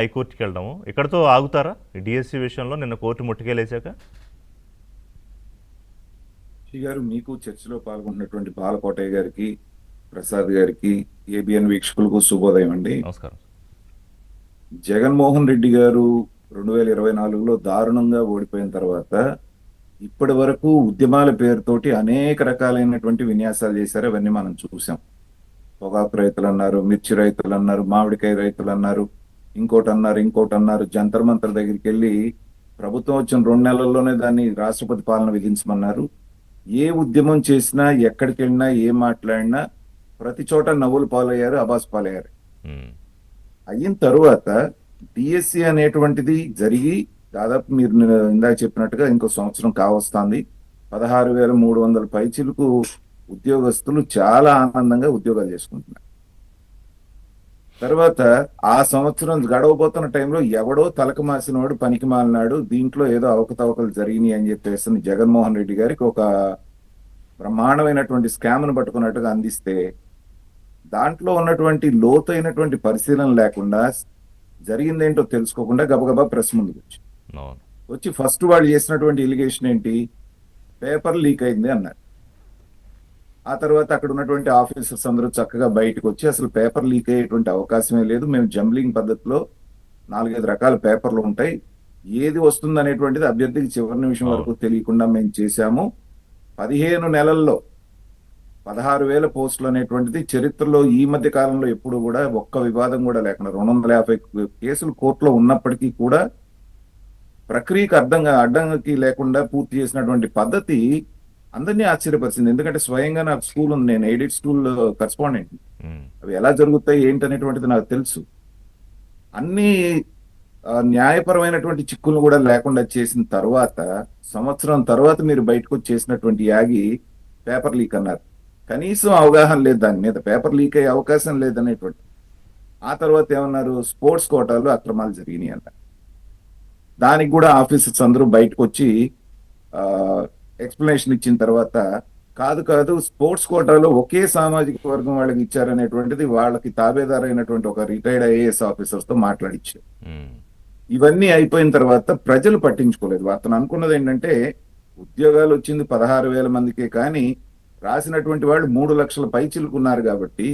హైకోర్టుకి వెళ్ళడము ఇక్కడతో ఆగుతారా? డిఎస్సి విషయంలో నిన్న కోర్టు ముట్టుకెళ్ళేశాక గారు మీకు చర్చలో పాల్గొంటున్నటువంటి బాలకోటయ్య గారికి, ప్రసాద్ గారికి, ఏబిఎన్ వీక్షకులకు శుభోదయం అండి. నమస్కారం. జగన్మోహన్ రెడ్డి గారు 2024లో దారుణంగా ఓడిపోయిన తర్వాత ఇప్పటి వరకు ఉద్యమాల పేరుతోటి అనేక రకాలైనటువంటి విన్యాసాలు చేశారు. అవన్నీ మనం చూసాం. పొగాకు రైతులు అన్నారు, మిర్చి రైతులు అన్నారు, మామిడికాయ రైతులు అన్నారు, ఇంకోటి అన్నారు. జంతర్ మంతర్ దగ్గరికి వెళ్ళి ప్రభుత్వం వచ్చిన 2 నెలల్లోనే దాన్ని రాష్ట్రపతి పాలన విధించమన్నారు. ఏ ఉద్యమం చేసినా, ఎక్కడికి వెళ్ళినా, ఏం మాట్లాడినా ప్రతి చోట నవ్వులు పాలయ్యారు, అబాస్ పాలయ్యారు. అయిన తరువాత డిఎస్సి అనేటువంటిది జరిగి దాదాపు మీరు ఇందాక చెప్పినట్టుగా ఇంకో సంవత్సరం కావస్తుంది. 16,300 పైచిలకు ఉద్యోగస్తులు చాలా ఆనందంగా ఉద్యోగాలు చేసుకుంటున్నారు. తర్వాత ఆ సంవత్సరం గడవబోతున్న టైంలో ఎవడో తలకు మాసినవాడు పనికి మాలినాడు, దీంట్లో ఏదో అవకతవకలు జరిగినాయి అని చెప్పేసి జగన్మోహన్ రెడ్డి గారికి ఒక బ్రహ్మాండమైనటువంటి స్కామ్ను పట్టుకున్నట్టుగా అందిస్తే దాంట్లో ఉన్నటువంటి లోతైనటువంటి పరిశీలన లేకుండా జరిగిందేంటో తెలుసుకోకుండా గబగబా ప్రెస్ ముందుకు వచ్చి ఫస్ట్ వాళ్ళు చేసినటువంటి ఎలిగేషన్ ఏంటి, పేపర్ లీక్ అయింది అన్నారు. ఆ తర్వాత అక్కడ ఉన్నటువంటి ఆఫీసర్స్ అందరూ చక్కగా బయటకు వచ్చి అసలు పేపర్ లీక్ అయ్యేటువంటి అవకాశమే లేదు, మేము జంబ్లింగ్ పద్ధతిలో 4-5 రకాల పేపర్లు ఉంటాయి, ఏది వస్తుంది అనేటువంటిది అభ్యర్థికి చివరి నిమిషం వరకు తెలియకుండా మేము చేశాము. 15 నెలల్లో 16,000 పోస్టులు అనేటువంటిది చరిత్రలో ఈ మధ్య కాలంలో ఎప్పుడు కూడా ఒక్క వివాదం కూడా లేకుండా 250 కేసులు కోర్టులో ఉన్నప్పటికీ కూడా ప్రక్రియకు అడ్డంకి లేకుండా పూర్తి చేసినటువంటి పద్ధతి అందరినీ ఆశ్చర్యపరిచింది. ఎందుకంటే స్వయంగా నాకు స్కూల్ ఉంది, నేను ఎయిడెడ్ స్కూల్ కరెస్పాండెంట్. అవి ఎలా జరుగుతాయి ఏంటనేటువంటిది నాకు తెలుసు. అన్ని న్యాయపరమైనటువంటి చిక్కులు కూడా లేకుండా చేసిన తర్వాత సంవత్సరం తర్వాత మీరు బయటకు చేసినటువంటి యాగి పేపర్ లీక్ అన్నారు. కనీసం అవగాహన లేదు దాని మీద, పేపర్ లీక్ అయ్యే అవకాశం లేదనేటువంటి. ఆ తర్వాత ఏమన్నారు, స్పోర్ట్స్ కోటాలో అక్రమాలు జరిగినాయి అన్నారు. దానికి కూడా ఆఫీసర్స్ అందరూ బయటకు వచ్చి ఎక్స్ప్లెనేషన్ ఇచ్చిన తర్వాత కాదు స్పోర్ట్స్ కోటాలో ఒకే సామాజిక వర్గం వాళ్ళకి ఇచ్చారనేటువంటిది వాళ్ళకి తాబేదారైనటువంటి ఒక రిటైర్డ్ ఐఏఎస్ ఆఫీసర్స్ తో మాట్లాడిచ్చారు. ఇవన్నీ అయిపోయిన తర్వాత ప్రజలు పట్టించుకోలేదు. అతను అనుకున్నది ఏంటంటే ఉద్యోగాలు వచ్చింది 16,000 మందికే, కానీ రాసినటువంటి వాళ్ళు 3 లక్షల పైచిలుకున్నారు కాబట్టి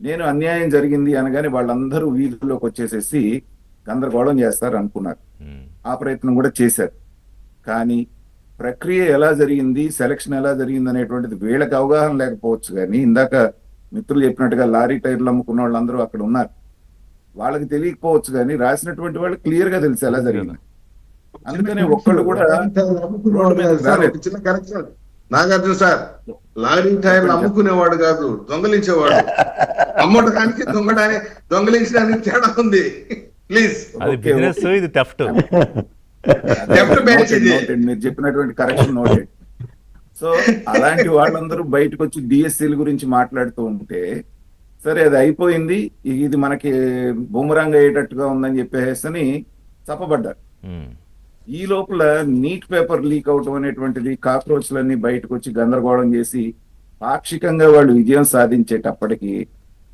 నేను అన్యాయం జరిగింది అనగానే వాళ్ళందరూ వీధుల్లోకి వచ్చేసేసి గందరగోళం చేస్తారు అనుకున్నారు. ఆ ప్రయత్నం కూడా చేశారు. కానీ ప్రక్రియ ఎలా జరిగింది, సెలక్షన్ ఎలా జరిగింది అనేటువంటిది వీళ్ళకి అవగాహన లేకపోవచ్చు. కానీ ఇందాక మిత్రులు చెప్పినట్టుగా లారీ టైర్లు అమ్ముకున్న వాళ్ళందరూ అక్కడ ఉన్నారు, వాళ్ళకి తెలియకపోవచ్చు. కానీ రాసినటువంటి వాళ్ళు క్లియర్ గా తెలుసు ఎలా జరిగింది. అందుకనే ఒక్కళ్ళు కూడా నాగార్జున సార్ లారీ టైర్లు అమ్ముకునేవాడు కాదు, దొంగలించేవాడు. అమ్మడానికి దొంగలించడానికి తేడా ఉంది. ప్లీజ్, ఇది థెఫ్ట్. మీరు చెప్పినటువంటి కరెక్షన్ నోటెడ్. సో అలాంటి వాళ్ళందరూ బయటకు వచ్చి డిఎస్సీల గురించి మాట్లాడుతూ ఉంటే సరే అది అయిపోయింది, ఇది మనకి బూమరాంగ్ అయ్యేటట్టుగా ఉందని చెప్పేసి చెప్పబడ్డారు. ఈ లోపల నీట్ పేపర్ లీక్ అవటం అనేటువంటిది, కాక్రోచ్లన్నీ బయటకు వచ్చి గందరగోళం చేసి పాక్షికంగా వాళ్ళు విజయం సాధించేటప్పటికి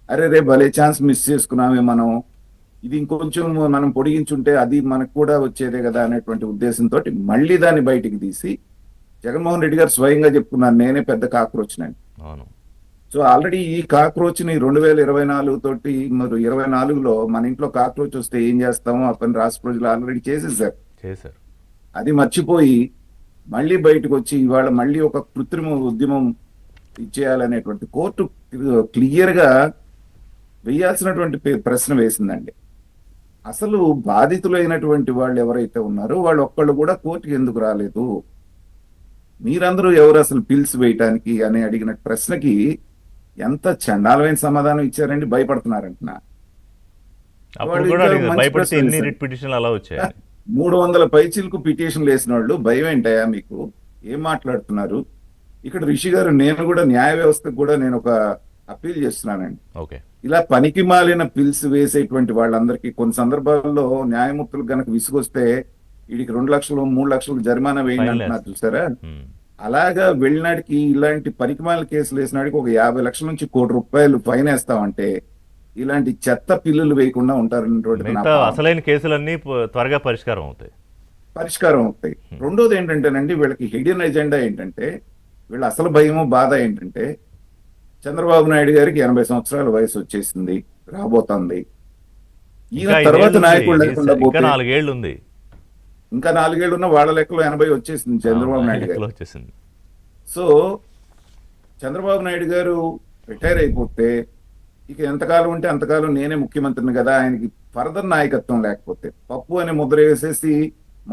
అరే భలే ఛాన్స్ మిస్ చేసుకున్నామే మనం, ఇది ఇంకొంచెం మనం పొడిగించుంటే అది మనకు కూడా వచ్చేదే కదా అనేటువంటి ఉద్దేశంతో మళ్ళీ దాన్ని బయటికి తీసి జగన్మోహన్ రెడ్డి గారు స్వయంగా చెప్పుకున్నారు, నేనే పెద్ద కాక్రోచ్ నని. సో ఆల్రెడీ ఈ కాక్రోచ్ ని 2024 తోటి మరి 24లో మన ఇంట్లో కాక్రోచ్ వస్తే ఏం చేస్తామో ఆ పని రాష్ట్ర ప్రజలు ఆల్రెడీ చేసేసారు. అది మర్చిపోయి మళ్ళీ బయటకు వచ్చి ఇవాళ మళ్ళీ ఒక కృత్రిమ ఉద్యమం ఇచ్చేయాలనేటువంటి కోర్టు క్లియర్ గా వేయాల్సినటువంటి ప్రశ్న వేసిందండి. అసలు బాధితులైనటువంటి వాళ్ళు ఎవరైతే ఉన్నారో వాళ్ళు ఒక్కళ్ళు కూడా కోర్టుకి ఎందుకు రాలేదు, మీరందరూ ఎవరు అసలు పిల్స్ వేయటానికి అని అడిగిన ప్రశ్నకి ఎంత చండాలమైన సమాధానం ఇచ్చారండి. భయపడుతున్నారంటున్నా. 300 పైచిలకు పిటిషన్లు వేసిన వాళ్ళు భయం ఏంటయా మీకు, ఏం మాట్లాడుతున్నారు? ఇక్కడ రిషి గారు, నేను కూడా న్యాయ వ్యవస్థకు కూడా నేను ఒక అప్పీల్ చేస్తున్నానండి. ఇలా పనికి మాలిన పిల్స్ వేసేటువంటి వాళ్ళందరికీ కొన్ని సందర్భాల్లో న్యాయమూర్తులకు గనక విసుగొస్తే వీడికి 2 లక్షలు 3 లక్షలు జరిమానా వేయండి అంటున్నారు చూసారా. అలాగా వెళ్ళినాడికి ఇలాంటి పనికిమాలిన కేసులు వేసినాడికి ఒక 50 లక్షల నుంచి ₹1 కోటి ఫైన్ వేస్తామంటే ఇలాంటి చెత్త పిల్లులు వేయకుండా ఉంటారనేటువంటిది నా మిగతా భావన. అసలైన కేసులన్నీ త్వరగా పరిష్కారం అవుతాయి. పరిష్కారం అవుతాయి. రెండోది ఏంటంటేనండి, వీళ్ళకి హిడెన్ ఎజెండా ఏంటంటే, వీళ్ళ అసలు భయము బాధ ఏంటంటే, చంద్రబాబు నాయుడు గారికి 80 సంవత్సరాల వయసు వచ్చేసింది, రాబోతోంది. ఈయన ఇంకా తర్వాత 5 ఏళ్ళు నాయకుడు ఉంది. లేకుండా ఇంకా పోతే 4 ఏళ్ళు ఉంది. ఇంకా 4 ఏళ్ళు ఉన్న వాళ్ళ లెక్కలో 80 వచ్చేసింది చంద్రబాబు నాయుడు గారు. లెక్కలో వచ్చేసింది. సో చంద్రబాబు నాయుడు గారు రిటైర్ అయిపోతే ఇక ఎంతకాలం ఉంటే అంతకాలం నేనే ముఖ్యమంత్రిని కదా, ఆయనకి ఫర్దర్ నాయకత్వం లేకపోతే పప్పు అనే ముద్ర వేసేసి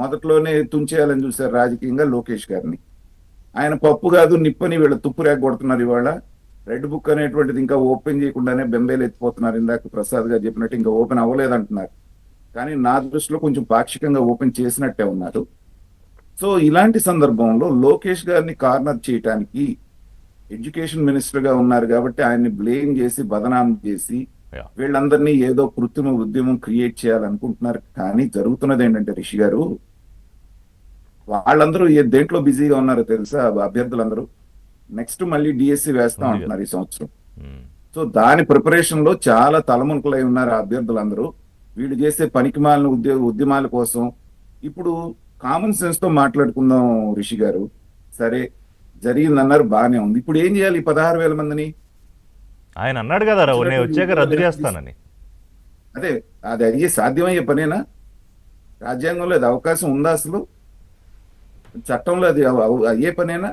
మొదట్లోనే తుంచేయాలని చూశారు రాజకీయంగా లోకేష్ గారిని. ఆయన పప్పు కాదు నిప్పని వీళ్ళ తుప్పు రేగ కొడుతున్నారు. ఇవాళ రెడ్ బుక్ అనేటువంటిది ఇంకా ఓపెన్ చేయకుండానే బెంబేలు ఎత్తిపోతున్నారు. ఇందాక ప్రసాద్ గారు చెప్పినట్టు ఇంకా ఓపెన్ అవ్వలేదంటున్నారు, కానీ నా దృష్టిలో కొంచెం పాక్షికంగా ఓపెన్ చేసినట్టే ఉన్నారు. సో ఇలాంటి సందర్భంలో లోకేష్ గారిని కార్నర్ చేయటానికి ఎడ్యుకేషన్ మినిస్టర్ గా ఉన్నారు కాబట్టి ఆయన్ని బ్లేమ్ చేసి బదనాం చేసి Yeah. వీళ్ళందరినీ ఏదో కృత్రిమ ఉద్యమం క్రియేట్ చేయాలనుకుంటున్నారు. కానీ జరుగుతున్నది ఏంటంటే రిషి గారు, వాళ్ళందరూ దేంట్లో బిజీగా ఉన్నారో తెలుసా? అభ్యర్థులందరూ నెక్స్ట్ మళ్ళీ డిఎస్సి వేస్తాం అంటున్నారు ఈ సంవత్సరం. సో దాని ప్రిపరేషన్ లో చాలా తలమునకలై ఉన్నారు ఆ అభ్యర్థులందరూ. వీళ్ళు చేసే పనికిమాలిన ఉద్యమాల కోసం ఇప్పుడు కామన్ సెన్స్ తో మాట్లాడుకుందాం రిషి గారు. సరే జరిగిందన్నారు, బాగానే ఉంది. ఇప్పుడు ఏం చేయాలి ఈ 16,000 మందిని? ఆయన అన్నాడు కదా, నేను వచ్చాక రద్దు చేస్తానని. అదే అది అయ్యే సాధ్యమయ్యే పనేనా? రాజ్యాంగంలో అది అవకాశం ఉందా అసలు? చట్టంలో అది అయ్యే పనేనా?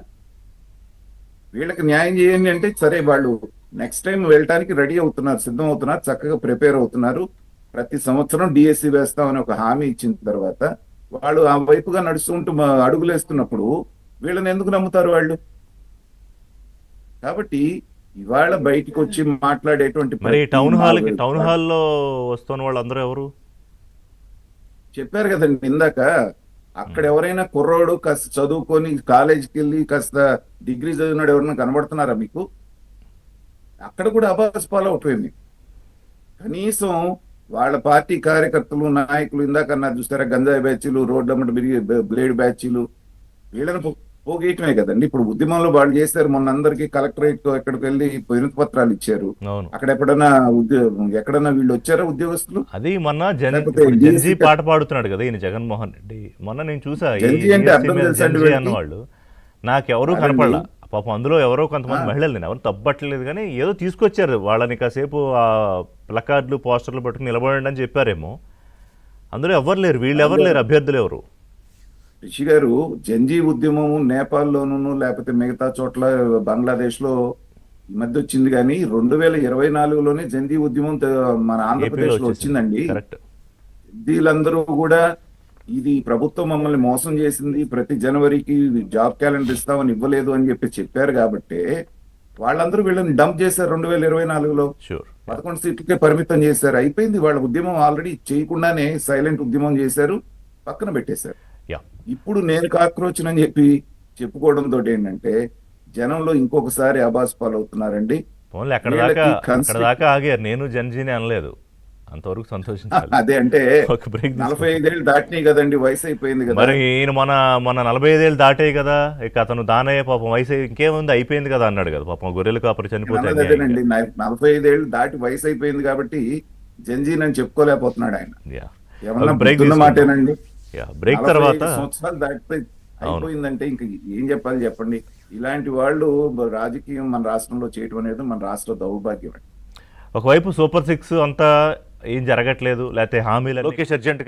వీళ్ళకి న్యాయం చేయండి అంటే సరే, వాళ్ళు నెక్స్ట్ టైం వెళ్ళటానికి రెడీ అవుతున్నారు, సిద్ధం అవుతున్నారు, చక్కగా ప్రిపేర్ అవుతున్నారు. ప్రతి సంవత్సరం డిఎస్సి వేస్తామని ఒక హామీ ఇచ్చిన తర్వాత వాళ్ళు ఆ వైపుగా నడుస్తుంటూ అడుగులు వేస్తున్నప్పుడు వీళ్ళని ఎందుకు నమ్ముతారు వాళ్ళు? కాబట్టి ఇవాళ బయటికి వచ్చి మాట్లాడేటువంటి మరి టౌన్ హాల్లో వస్తున్న వాళ్ళందరూ ఎవరు? చెప్పారు కదండి ఇందాక, అక్కడ ఎవరైనా కుర్రోడు కాస్త చదువుకొని కాలేజీకి వెళ్ళి కాస్త డిగ్రీ చదివినాడు ఎవరైనా కనబడుతున్నారా మీకు? అక్కడ కూడా అబాస్ పాలవుతుంది. కనీసం వాళ్ళ పార్టీ కార్యకర్తలు నాయకులు ఇందాక అన్నారు చూస్తారా, గంజాయి బ్యాచీలు, రోడ్లమ్మట బ్లేడ్ బ్యాచీలు, వీళ్ళని పోగేయటమే కదండి ఇప్పుడు ఉద్యమంలో వాళ్ళు చేశారు. మొన్న అందరికి కలెక్టరేట్ ఎక్కడికి వెళ్ళి వినతి పత్రాలు ఇచ్చారు. అక్కడ ఎక్కడన్నా వీళ్ళు వచ్చారా ఉద్యోగస్తులు? అది మొన్న జంజీ పాట పాడుతున్నాడు కదా ఈయన జగన్మోహన్ రెడ్డి. మొన్న నేను చూసా అన్నవాళ్ళు నాకెవరూ కనపడలా. పాపం అందులో ఎవరో కొంతమంది మహిళలు, నేను ఎవరు తప్పట్లేదు కానీ ఏదో తీసుకొచ్చారు వాళ్ళని, కాసేపు ఆ ప్లకార్డులు పోస్టర్లు పట్టుకుని నిలబడండి అని చెప్పారేమో. అందులో ఎవరు లేరు, వీళ్ళు ఎవరు లేరు, అభ్యర్థులు ఎవరు? రిషి గారు, జంజీ ఉద్యమం నేపాల్లోనూ లేకపోతే మిగతా చోట్ల బంగ్లాదేశ్ లో ఈ మధ్య వచ్చింది, కానీ 2024లోనే జంజీ ఉద్యమం మన ఆంధ్రప్రదేశ్ లో వచ్చిందండి. వీళ్ళందరూ కూడా ఇది ప్రభుత్వం మమ్మల్ని మోసం చేసింది, ప్రతి జనవరికి జాబ్ క్యాలెండర్ ఇస్తామని ఇవ్వలేదు అని చెప్పారు కాబట్టి వాళ్ళందరూ వీళ్ళని డంప్ చేశారు. 2024లో 11 సీట్లకే పరిమితం చేశారు. అయిపోయింది వాళ్ళ ఉద్యమం. ఆల్రెడీ చేయకుండానే సైలెంట్ ఉద్యమం చేశారు, పక్కన పెట్టేశారు. ఇప్పుడు నేను కాక్రోచ్నని చెప్పి చెప్పుకోవడంతో ఏంటంటే జనంలో ఇంకొకసారి అబాస్ పాలవుతున్నారండి. అక్కడ దాకా ఆగారు, నేను జంజీని అనలేదు, అంతవరకు సంతోషించాలి. అదే అంటే 45 ఏళ్ళు దాటినాయి కదండి, వయసు అయిపోయింది కదా. మరి ఈయన మన 45 ఏళ్ళు దాటాయి కదా, ఇక అతను దానయ్య పాపం వయసు ఇంకేముంది అయిపోయింది కదా అన్నాడు కదా. పాపం గొర్రెలు కాపరి చనిపోతే అదేనండి, 45 ఏళ్ళు దాటి వయసు అయిపోయింది కాబట్టి జంజీని అని చెప్పుకోలేకపోతున్నాడు ఆయన. ఏమన్నా బ్రేక్ మాటేనండి. బ్రేక్ తర్వాత సంవత్సరాలు దాటితే అయిపోయిందంటే ఇంక ఏం చెప్పాలి చెప్పండి. ఇలాంటి వాళ్ళు రాజకీయం మన రాష్ట్రంలో చేయడం అనేది మన రాష్ట్ర దౌర్భాగ్యం. ఒకవైపు సూపర్ 6 అంతా ఏం జరగట్లేదు, లేకపోతే హామీలు లోకేష్ అర్జెంట్